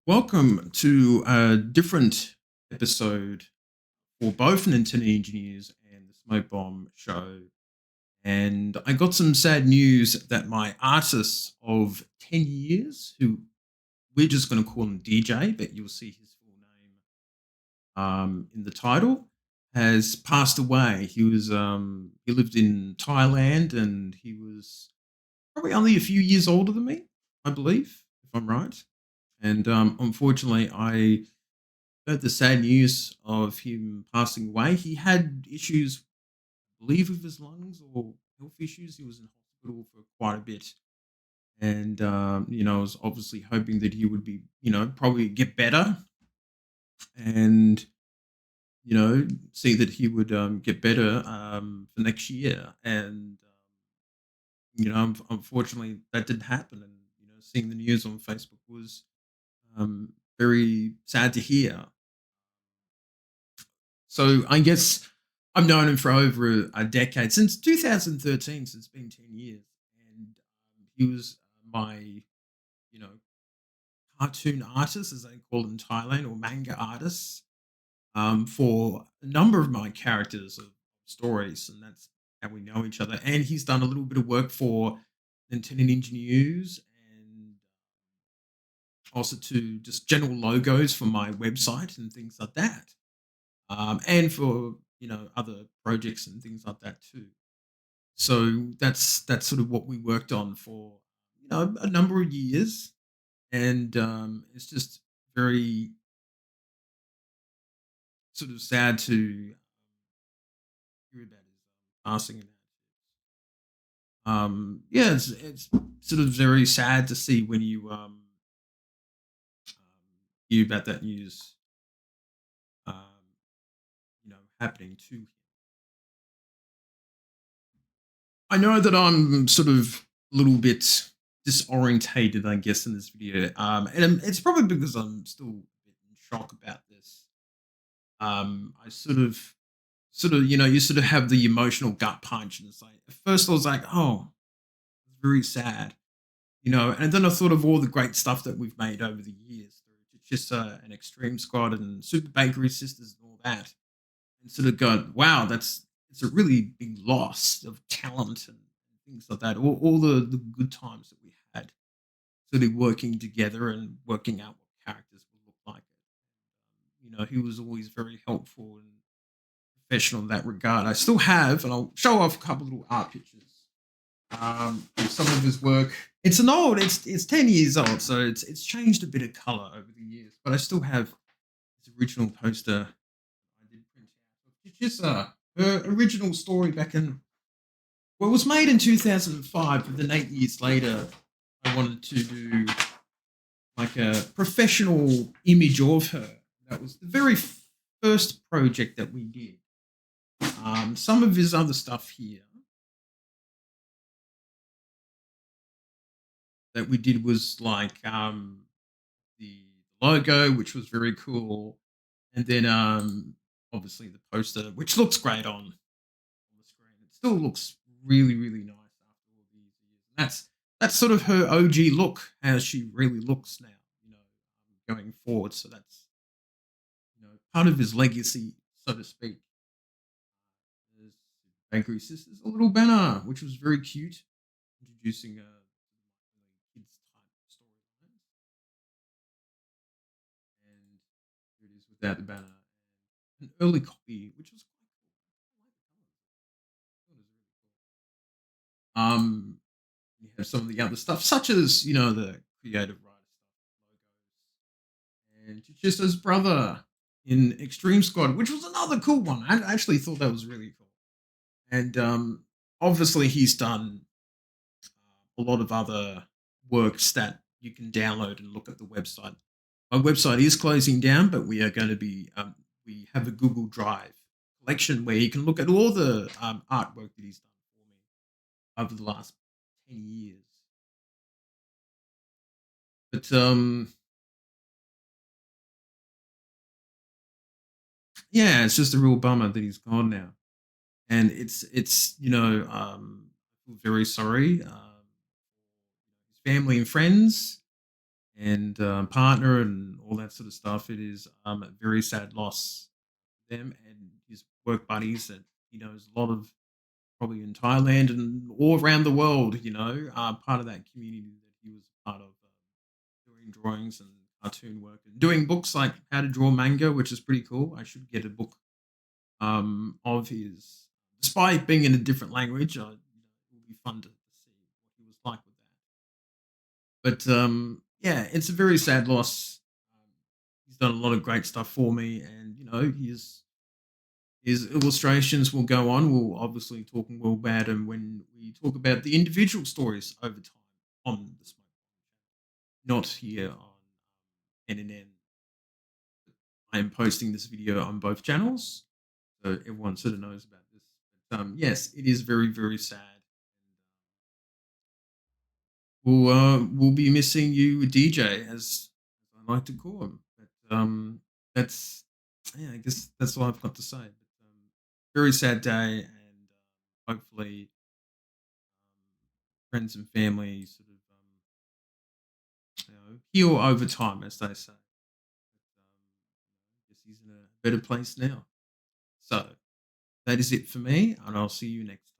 Welcome to a different episode for both Nintendo Engineers and the Smoke Bomb Show. And I got some sad news that my artist of 10 years, who we're just going to call him DJ, but you'll see his full name in the title, has passed away. He lived in Thailand and he was probably only a few years older than me, I believe, if I'm right. And unfortunately, I heard the sad news of him passing away. He had issues, I believe, with his lungs or health issues. He was in hospital for quite a bit. And, I was obviously hoping that he would be, probably get better and, see that he would get better for next year. And, unfortunately, that didn't happen. And, seeing the news on Facebook was very sad to hear. So I guess I've known him for over a decade, since 2013, so it's been 10 years. And he was my, you know, cartoon artist, as they call them in Thailand, or manga artists, for a number of my characters of stories. And that's how we know each other. And he's done a little bit of work for Nintendo Ninja News and also to just general logos for my website and things like that. And for other projects and things like that too. So that's sort of what we worked on for a number of years, and it's just very sort of sad to hear about his passing. And yeah, it's sort of very sad to see when you hear about that news, um, happening to him. I know that I'm sort of a little bit disorientated, I guess, in this video, and it's probably because I'm still a bit in shock about this. I you sort of have the emotional gut punch, and it's like at first I was like, oh, it's very sad, and then I thought of all the great stuff that we've made over the years through just an Extreme Squad and Super Bakery Sisters and all that, and sort of go, wow, it's a really big loss of talent and things like that. All the good times that we had, sort of working together and working out what characters would look like. He was always very helpful and professional in that regard. I still have, and I'll show off a couple little art pictures. Of some of his work. It's 10 years old, so it's changed a bit of color over the years, but I still have his original poster I did print out. It's just her original story back in, well, it was made in 2005, but then 8 years later, I wanted to do like a professional image of her. That was the very first project that we did. Some of his other stuff here that we did was like the logo, which was very cool, and then obviously the poster, which looks great on the screen. It still looks really, really nice after all these years. And that's sort of her OG look, how she really looks now, going forward. So that's part of his legacy, so to speak. There's Bakery Sisters, a little banner, which was very cute, introducing a kids type storyline. And here it is without the banner. And an early copy, which was quite cool. I like the colors. It was really cool. You have some of the other stuff, such as the creative writer stuff, logos, and just his brother in Extreme Squad, which was another cool one. I actually thought that was really cool. And obviously, he's done a lot of other works that you can download and look at the website. My website is closing down, but we are going to be we have a Google Drive collection where you can look at all the artwork that he's done for me over the last 10 years. But yeah, it's just a real bummer that he's gone now, and it's I feel very sorry. His family and friends, and partner and all that sort of stuff. It is a very sad loss for them and his work buddies that he knows a lot of, probably in Thailand and all around the world. Part of that community that he was a part of, doing drawings and cartoon work and doing books like How to Draw Manga, which is pretty cool. I should get a book of his, despite being in a different language. It will be fun to see what he was like with that. But yeah, it's a very sad loss. Um, he's done a lot of great stuff for me, and his illustrations will go on. We'll obviously talk more about him when we talk about the individual stories over time on the Smoke, not here on NNN. I am posting this video on both channels, so everyone sort of knows about this. But yes, it is very, very sad. We'll be missing you, DJ, as I like to call him. But that's yeah, I guess that's all I've got to say. But very sad day, and hopefully, friends and family sort of heal over time, as they say. But, I guess he's in a better place now. So that is it for me, and I'll see you next time.